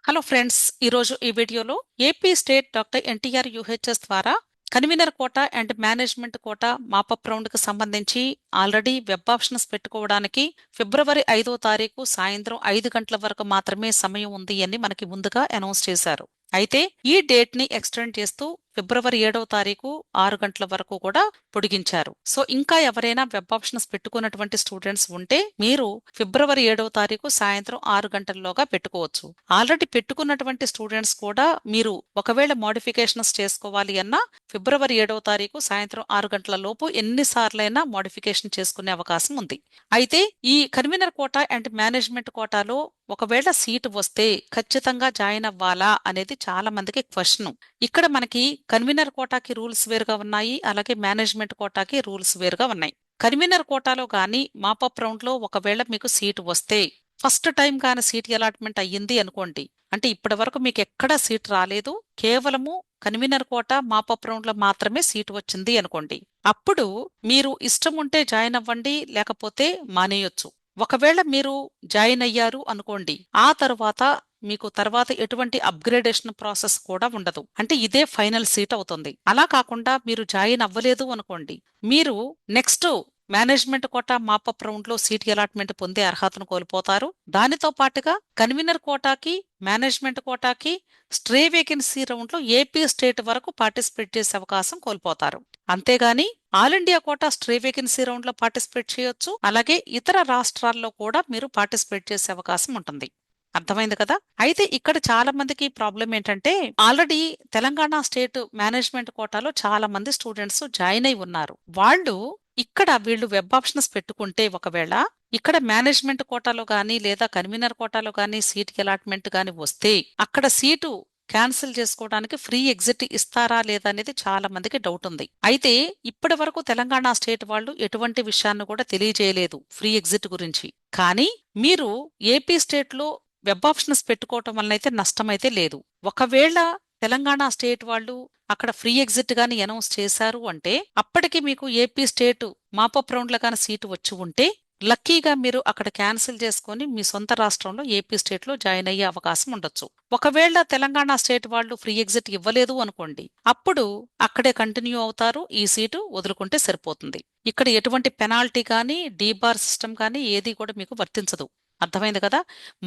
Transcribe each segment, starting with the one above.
Hello friends, ఈరోజు ఈ వీడియోలో AP state doctor NTR UHS ద్వారా convener quota and management quota mop up రౌండ్కి సంబంధించి ఆల్రెడీ వెబ్ ఆప్షన్స్ పెట్టుకోవడానికి ఫిబ్రవరి 5వ తారీఖు సాయంత్రం 5 గంటల వరకు మాత్రమే సమయం ఉంది అని మనకి ముందుగా అనౌన్స్ చేశారు. అయితే ఈ డేట్ ని ఎక్స్టెండ్ చేస్తూ ఫిబ్రవరి 7వ తారీఖు 6 గంటల వరకు కూడా పొడిగించారు. సో ఇంకా ఎవరైనా వెబ్ ఆప్షన్స్ పెట్టుకున్నటువంటి స్టూడెంట్స్ ఉంటే మీరు ఫిబ్రవరి 7వ తారీఖు సాయంత్రం 6 గంటల్లోగా పెట్టుకోవచ్చు. ఆల్రెడీ పెట్టుకున్నటువంటి స్టూడెంట్స్ కూడా మీరు ఒకవేళ మోడిఫికేషన్స్ చేసుకోవాలి అన్నా ఫిబ్రవరి 7వ తారీఖు సాయంత్రం 6 గంటల లోపు ఎన్నిసార్లైనా మోడిఫికేషన్ చేసుకునే అవకాశం ఉంది. అయితే ఈ కన్వీనర్ కోటా అండ్ మేనేజ్మెంట్ కోటాలో ఒకవేళ సీటు వస్తే ఖచ్చితంగా జాయిన్ అవ్వాలా అనేది చాలా మందికి క్వశ్చన్. ఇక్కడ మనకి కన్వీనర్ కోటాకి రూల్స్ వేరుగా ఉన్నాయి, అలాగే మేనేజ్మెంట్ కోటాకి రూల్స్ వేరుగా ఉన్నాయి. కన్వీనర్ కోటాలో గానీ మాపప్ రౌండ్ లో ఒకవేళ మీకు సీటు వస్తే ఫస్ట్ టైం కానీ సీట్ అలాట్మెంట్ అయ్యింది అనుకోండి, అంటే ఇప్పటి వరకు మీకు ఎక్కడా సీట్ రాలేదు, కేవలము కన్వీనర్ కోటా మాపప్ రౌండ్ లో మాత్రమే సీటు వచ్చింది అనుకోండి, అప్పుడు మీరు ఇష్టం ఉంటే జాయిన్ అవ్వండి, లేకపోతే మానేయొచ్చు. ఒకవేళ మీరు జాయిన్ అయ్యారు అనుకోండి, ఆ తర్వాత మీకు తర్వాత ఎటువంటి అప్గ్రేడేషన్ ప్రాసెస్ కూడా ఉండదు, అంటే ఇదే ఫైనల్ సీట్ అవుతుంది. అలా కాకుండా మీరు జాయిన్ అవ్వలేదు అనుకోండి, మీరు next management quota mop up round లో సీట్ అలాట్మెంట్ పొందే అర్హతను కోల్పోతారు. దానితో పాటుగా కన్వీనర్ కోటాకి మేనేజ్మెంట్ కోటాకి స్ట్రే వేకెన్సీ రౌండ్ లో ఏపీ స్టేట్ వరకు పార్టిసిపేట్ చేసే అవకాశం కోల్పోతారు. అంతేగాని all India quota stray vacancy round లో పార్టిసిపేట్ చేయొచ్చు, అలాగే ఇతర రాష్ట్రాల్లో కూడా మీరు పార్టిసిపేట్ చేసే అవకాశం ఉంటుంది. అర్థమైంది కదా? అయితే ఇక్కడ చాలా మందికి ప్రాబ్లం ఏంటంటే, ఆల్రెడీ తెలంగాణ స్టేట్ మేనేజ్మెంట్ కోటాలో చాలా మంది స్టూడెంట్స్ జాయిన్ అయి ఉన్నారు. వాళ్ళు ఇక్కడ వీళ్ళు వెబ్ ఆప్షన్స్ పెట్టుకుంటే ఒకవేళ ఇక్కడ మేనేజ్మెంట్ కోటాలో గానీ లేదా కన్వీనర్ కోటాలో గానీ సీట్ అలాట్మెంట్ గానీ వస్తే అక్కడ సీటు క్యాన్సిల్ చేసుకోవడానికి ఫ్రీ ఎగ్జిట్ ఇస్తారా లేదా అనేది చాలా మందికి డౌట్ ఉంది. అయితే ఇప్పటి వరకు తెలంగాణ స్టేట్ వాళ్ళు ఎటువంటి విషయాన్ని కూడా తెలియజేయలేదు ఫ్రీ ఎగ్జిట్ గురించి. కానీ మీరు ఏపీ స్టేట్ లో వెబ్ ఆప్షన్స్ పెట్టుకోవటం వలన అయితే నష్టమైతే లేదు. ఒకవేళ తెలంగాణ స్టేట్ వాళ్ళు అక్కడ ఫ్రీ ఎగ్జిట్ గాని అనౌన్స్ చేశారు అంటే అప్పటికి మీకు ఏపీ స్టేట్ మాపప్ రౌండ్ లో గాని సీటు వచ్చి ఉంటే లక్కీగా మీరు అక్కడ క్యాన్సిల్ చేసుకుని మీ సొంత రాష్ట్రంలో ఏపీ స్టేట్ లో జాయిన్ అయ్యే అవకాశం ఉండొచ్చు. ఒకవేళ తెలంగాణ స్టేట్ వాళ్ళు ఫ్రీ ఎగ్జిట్ ఇవ్వలేదు అనుకోండి, అప్పుడు అక్కడే కంటిన్యూ అవుతారు, ఈ సీటు వదులుకుంటే సరిపోతుంది. ఇక్కడ ఎటువంటి పెనాల్టీ కానీ డీబార్ సిస్టమ్ కానీ ఏది కూడా మీకు వర్తించదు. అర్థమైంది కదా?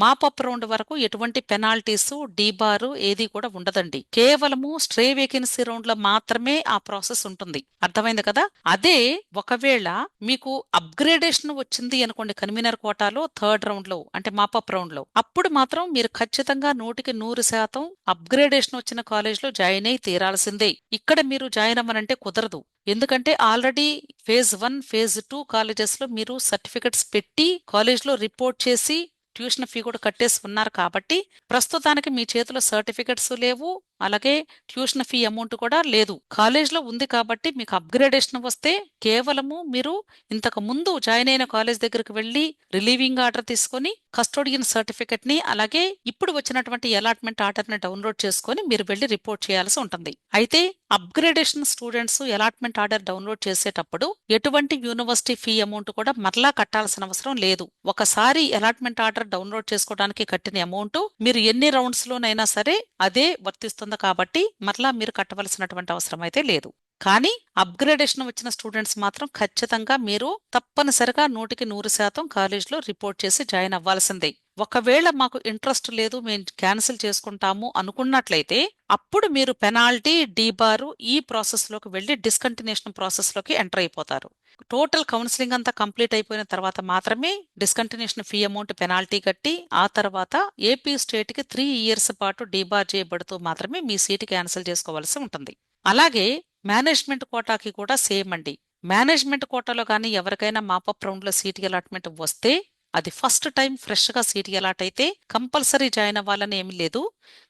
మాపప్ రౌండ్ వరకు ఎటువంటి పెనాల్టీస్ డీబారు ఏది కూడా ఉండదండి. కేవలము స్ట్రే వేకెన్సీ రౌండ్ లో మాత్రమే ఆ ప్రాసెస్ ఉంటుంది. అర్థమైంది కదా? అదే ఒకవేళ మీకు అప్గ్రేడేషన్ వచ్చింది అనుకోండి కన్వీనర్ కోటాలో థర్డ్ రౌండ్ లో అంటే మాపప్ రౌండ్ లో, అప్పుడు మాత్రం మీరు ఖచ్చితంగా 100% అప్గ్రేడేషన్ వచ్చిన కాలేజ్ లో జాయిన్ అయి తీరాల్సిందే. ఇక్కడ మీరు జాయిన్ అవ్వనంటే కుదరదు. ఎందుకంటే ఆల్రెడీ ఫేజ్ 1 ఫేజ్ 2 కాలేజెస్ లో మీరు సర్టిఫికెట్స్ పెట్టి కాలేజ్ లో రిపోర్ట్ చేసి ట్యూషన్ ఫీ కూడా కట్టేసి ఉన్నారు కాబట్టి ప్రస్తుతానికి మీ చేతిలో సర్టిఫికెట్స్ లేవు, అలాగే ట్యూషన్ ఫీ అమౌంట్ కూడా లేదు. కాలేజ్ లో ఉంది కాబట్టి మీకు అప్గ్రేడేషన్ వస్తే కేవలము మీరు ఇంతకు ముందు జాయిన్ అయిన కాలేజ్ దగ్గరికి వెళ్లి రిలీవింగ్ ఆర్డర్ తీసుకొని కస్టోడియన్ సర్టిఫికెట్ ని అలాగే ఇప్పుడు వచ్చినటువంటి అలాట్మెంట్ ఆర్డర్ ని డౌన్లోడ్ చేసుకొని మీరు వెళ్లి రిపోర్ట్ చేయాల్సి ఉంటుంది. అయితే upgradation students allotment order download చేసేటప్పుడు ఎటువంటి యూనివర్సిటీ ఫీ అమౌంట్ కూడా మరలా కట్టాల్సిన అవసరం లేదు. ఒకసారి అలాట్మెంట్ ఆర్డర్ డౌన్లోడ్ చేసుకోవడానికి కట్టిన అమౌంట్ మీరు ఎన్ని రౌండ్స్ లోనైనా సరే అదే వర్తిస్తుంది కాబట్టి మరలా మీరు కట్టవలసినటువంటి అవసరం అయితే లేదు. కానీ అప్గ్రేడేషన్ వచ్చిన స్టూడెంట్స్ మాత్రం ఖచ్చితంగా మీరు తప్పనిసరిగా 100% కాలేజ్లో రిపోర్ట్ చేసి జాయిన్ అవ్వాల్సిందే. ఒకవేళ మాకు ఇంట్రెస్ట్ లేదు, మేము క్యాన్సిల్ చేసుకుంటాము అనుకున్నట్లయితే అప్పుడు మీరు పెనాల్టీ డీబారు ఈ ప్రాసెస్ లోకి వెళ్లి డిస్కంటిన్యూషన్ ప్రాసెస్ లోకి ఎంటర్ అయిపోతారు. టోటల్ కౌన్సిలింగ్ అంతా కంప్లీట్ అయిపోయిన తర్వాత మాత్రమే డిస్కంటిన్యూషన్ ఫీ అమౌంట్ పెనాల్టీ కట్టి ఆ తర్వాత ఏపీ స్టేట్ కి 3 ఇయర్స్ పాటు డీబార్ చేయబడుతూ మాత్రమే మీ సీటు క్యాన్సిల్ చేసుకోవాల్సి ఉంటుంది. అలాగే మేనేజ్మెంట్ కోటాకి కూడా సేమ్ అండి. మేనేజ్మెంట్ కోటాలో కానీ ఎవరికైనా మాపప్ రౌండ్ లో సీట్ అలాట్మెంట్ వస్తే అది ఫస్ట్ టైం ఫ్రెష్ గా సీట్ అలాట్ అయితే కంపల్సరీ జాయిన్ అవ్వాలని ఏమీ లేదు.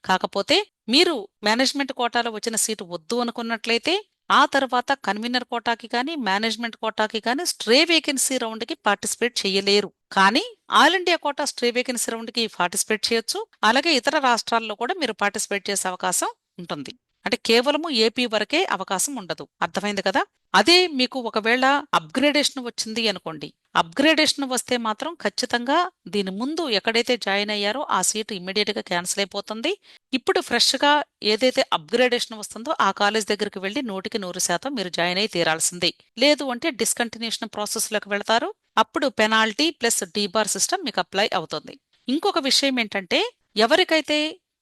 కాకపోతే మీరు మేనేజ్మెంట్ కోటాలో వచ్చిన సీటు వద్దు అనుకున్నట్లయితే ఆ తర్వాత కన్వీనర్ కోటాకి కానీ మేనేజ్మెంట్ కోటాకి కానీ స్ట్రే వేకెన్సీ రౌండ్ కి పార్టిసిపేట్ చేయలేరు. కానీ all India quota stray vacancy round కి పార్టిసిపేట్ చేయొచ్చు, అలాగే ఇతర రాష్ట్రాల్లో కూడా మీరు పార్టిసిపేట్ చేసే అవకాశం ఉంటుంది. అంటే కేవలము ఏపీ వరకే అవకాశం ఉండదు. అర్థమైంది కదా? అదే మీకు ఒకవేళ అప్గ్రేడేషన్ వచ్చింది అనుకోండి, అప్గ్రేడేషన్ వస్తే మాత్రం ఖచ్చితంగా దీని ముందు ఎక్కడైతే జాయిన్ అయ్యారో ఆ సీటు ఇమ్మీడియట్ గా క్యాన్సిల్ అయిపోతుంది. ఇప్పుడు ఫ్రెష్ గా ఏదైతే అప్గ్రేడేషన్ వస్తుందో ఆ కాలేజ్ దగ్గరికి వెళ్లి 100% మీరు జాయిన్ అయి తీరాల్సిందే. లేదు అంటే డిస్కంటిన్యూషన్ ప్రాసెస్ లోకి వెళ్తారు. అప్పుడు పెనాల్టీ ప్లస్ డీబార్ సిస్టమ్ మీకు అప్లై అవుతుంది. ఇంకొక విషయం ఏంటంటే, ఎవరికైతే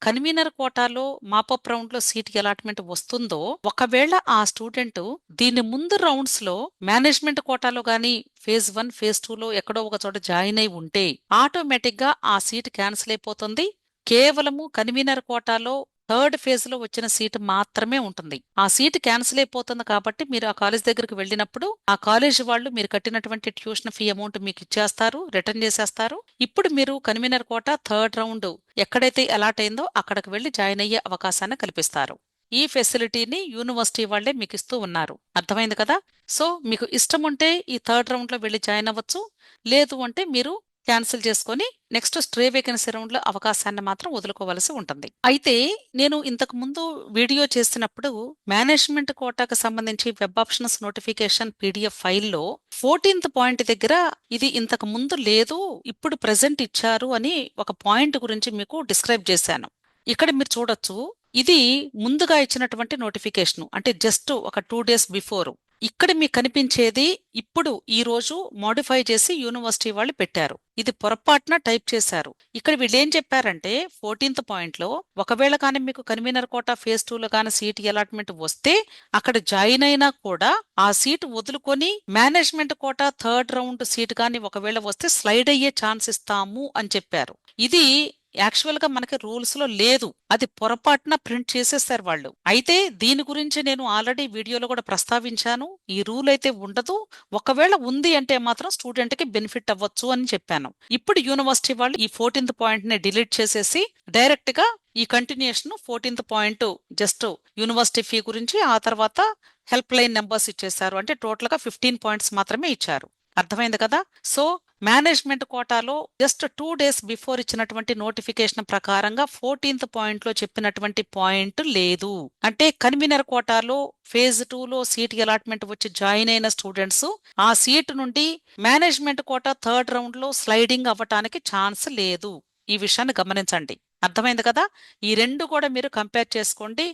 కన్వీనర్ కోటాలో మాపప్ రౌండ్ లో సీట్ అలాట్మెంట్ వస్తుందో, ఒకవేళ ఆ స్టూడెంట్ దీని ముందు రౌండ్స్ లో మేనేజ్మెంట్ కోటాలో గాని ఫేజ్ 1 ఫేజ్ 2 లో ఎక్కడో ఒక చోట జాయిన్ అయి ఉంటే ఆటోమేటిక్ గా ఆ సీట్ క్యాన్సిల్ అయిపోతుంది. కేవలము కన్వీనర్ కోటాలో థర్డ్ ఫేజ్ లో వచ్చిన సీట్ మాత్రమే ఉంటుంది. ఆ సీట్ క్యాన్సిల్ అయిపోతుంది కాబట్టి మీరు ఆ కాలేజ్ దగ్గరికి వెళ్ళినప్పుడు ఆ కాలేజ్ వాళ్ళు మీరు కట్టినటువంటి ట్యూషన్ ఫీ అమౌంట్ మీకు ఇచ్చేస్తారు, రిటర్న్ చేసేస్తారు. ఇప్పుడు మీరు కన్వీనర్ కోటా థర్డ్ రౌండ్ ఎక్కడైతే అలాట్ అయిందో అక్కడికి వెళ్లి జాయిన్ అయ్యే అవకాశాన్ని కల్పిస్తారు. ఈ ఫెసిలిటీని యూనివర్సిటీ వాళ్లే మీకు ఇస్తూ ఉన్నారు. అర్థమైంది కదా? సో మీకు ఇష్టం ఉంటే ఈ థర్డ్ రౌండ్ లో వెళ్లి జాయిన్ అవ్వచ్చు. లేదు అంటే మీరు క్యాన్సిల్ చేసుకొని నెక్స్ట్ స్ట్రే వేకెన్సీ రౌండ్ లో అవకాశాన్ని మాత్రం వదులుకోవలసి ఉంటుంది. అయితే నేను ఇంతకు ముందు వీడియో చేసినప్పుడు మేనేజ్మెంట్ కోటాకు సంబంధించి వెబ్ ఆప్షన్స్ నోటిఫికేషన్ పీడిఎఫ్ ఫైల్లో 14th పాయింట్ దగ్గర ఇది ఇంతకు ముందు లేదు, ఇప్పుడు ప్రెజెంట్ ఇచ్చారు అని ఒక పాయింట్ గురించి మీకు డిస్క్రైబ్ చేశాను. ఇక్కడ మీరు చూడొచ్చు, ఇది ముందుగా ఇచ్చినటువంటి నోటిఫికేషన్, అంటే జస్ట్ ఒక 2 days బిఫోర్. ఇక్కడ మీకు కనిపించేది ఇప్పుడు ఈ రోజు మోడిఫై చేసి యూనివర్సిటీ వాళ్ళు పెట్టారు. ఇది పొరపాటున టైప్ చేశారు. ఇక్కడ వీళ్ళు ఏం చెప్పారంటే 14th పాయింట్ లో ఒకవేళ కానీ మీకు కన్వీనర్ కోటా ఫేజ్ 2 లో కానీ సీట్ అలాట్మెంట్ వస్తే అక్కడ జాయిన్ అయినా కూడా ఆ సీట్ వదులుకొని management quota third round seat కానీ ఒకవేళ వస్తే స్లైడ్ అయ్యే ఛాన్స్ ఇస్తాము అని చెప్పారు. ఇది యాక్చువల్ గా మనకి రూల్స్ లో లేదు, అది పొరపాటున ప్రింట్ చేసేస్తారు వాళ్ళు. అయితే దీని గురించి నేను ఆల్రెడీ వీడియోలో కూడా ప్రస్తావించాను. ఈ రూల్ అయితే ఉండదు, ఒకవేళ ఉంది అంటే మాత్రం స్టూడెంట్ కి బెనిఫిట్ అవ్వచ్చు అని చెప్పాను. ఇప్పుడు యూనివర్సిటీ వాళ్ళు ఈ 14th పాయింట్ ని డిలీట్ చేసేసి డైరెక్ట్ గా ఈ continuation 14th point just university fee గురించి, ఆ తర్వాత హెల్ప్ లైన్ నెంబర్స్ ఇచ్చేశారు. అంటే టోటల్ గా 15 పాయింట్స్ మాత్రమే ఇచ్చారు. అర్థమైంది కదా? సో మేనేజ్మెంట్ కోటాలో జస్ట్ 2 days బిఫోర్ ఇచ్చినటువంటి నోటిఫికేషన్ ప్రకారంగా 14th పాయింట్ లో చెప్పినటువంటి పాయింట్ లేదు. అంటే కన్వీనర్ కోటాలో ఫేజ్ 2 లో సీట్ అలాట్మెంట్ వచ్చి జాయిన్ అయిన స్టూడెంట్స్ ఆ సీట్ నుండి మేనేజ్మెంట్ కోటా థర్డ్ రౌండ్ లో స్లైడింగ్ అవ్వటానికి ఛాన్స్ లేదు. ఈ విషయాన్ని గమనించండి. అర్థమైంది కదా? ఈ రెండు కూడా మీరు కంపేర్ చేసుకోండి.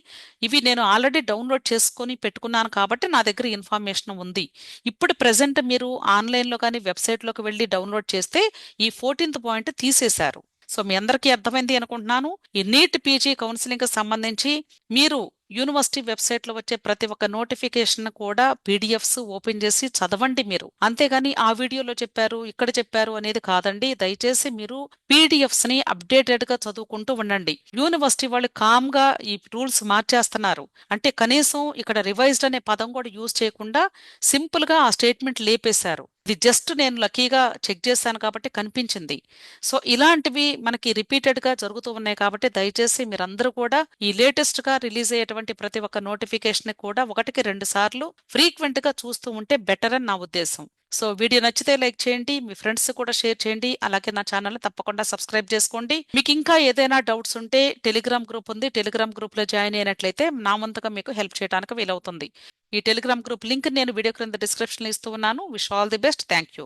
ఇవి నేను ఆల్రెడీ డౌన్లోడ్ చేసుకొని పెట్టుకున్నాను కాబట్టి నా దగ్గర ఇన్ఫర్మేషన్ ఉంది. ఇప్పుడు ప్రెసెంట్ మీరు ఆన్లైన్లో కానీ వెబ్సైట్లోకి వెళ్ళి డౌన్లోడ్ చేస్తే ఈ 14th పాయింట్ తీసేశారు. సో మీ అందరికీ అర్థమైంది అనుకుంటున్నాను. ఈ నీట్ పీజీ కౌన్సిలింగ్ కి సంబంధించి మీరు యూనివర్సిటీ వెబ్సైట్ లో వచ్చే ప్రతి ఒక్క నోటిఫికేషన్ కూడా పీడిఎఫ్స్ ఓపెన్ చేసి చదవండి మీరు. అంతేగాని ఆ వీడియోలో చెప్పారు ఇక్కడ చెప్పారు అనేది కాదండి. దయచేసి మీరు పీడిఎఫ్స్ ని అప్డేటెడ్ గా చదువుకుంటూ ఉండండి. యూనివర్సిటీ వాళ్ళు కామ్ గా ఈ రూల్స్ మార్చేస్తున్నారు. అంటే కనీసం ఇక్కడ రివైజ్డ్ అనే పదం కూడా యూజ్ చేయకుండా సింపుల్ గా ఆ స్టేట్మెంట్ లేపేశారు. ఇది జస్ట్ నేను లక్కీగా చెక్ చేశాను కాబట్టి కనిపించింది. సో ఇలాంటివి మనకి రిపీటెడ్ గా జరుగుతూ ఉన్నాయి కాబట్టి దయచేసి మీరందరూ కూడా ఈ లేటెస్ట్ గా రిలీజ్ అయ్యేటువంటి ప్రతి ఒక్క నోటిఫికేషన్ కూడా 1-2 సార్లు ఫ్రీక్వెంట్ గా చూస్తూ ఉంటే బెటర్ అని నా ఉద్దేశం. సో వీడియో నచ్చితే లైక్ చేయండి, మీ ఫ్రెండ్స్ కూడా షేర్ చేయండి. అలాగే నా ఛానల్ తప్పకుండా సబ్స్క్రైబ్ చేసుకోండి. మీకు ఇంకా ఏదైనా డౌట్స్ ఉంటే టెలిగ్రామ్ గ్రూప్ ఉంది, టెలిగ్రామ్ గ్రూప్ లో జాయిన్ అయినట్లయితే నా వంతుగా మీకు హెల్ప్ చేయడానికి వీలవుతుంది. ఈ టెలిగ్రామ్ గ్రూప్ లింక్ నేను వీడియో క్రింద డిస్క్రిప్షన్ లో ఇస్తూ ఉన్నాను. Wish all the best. Thank you.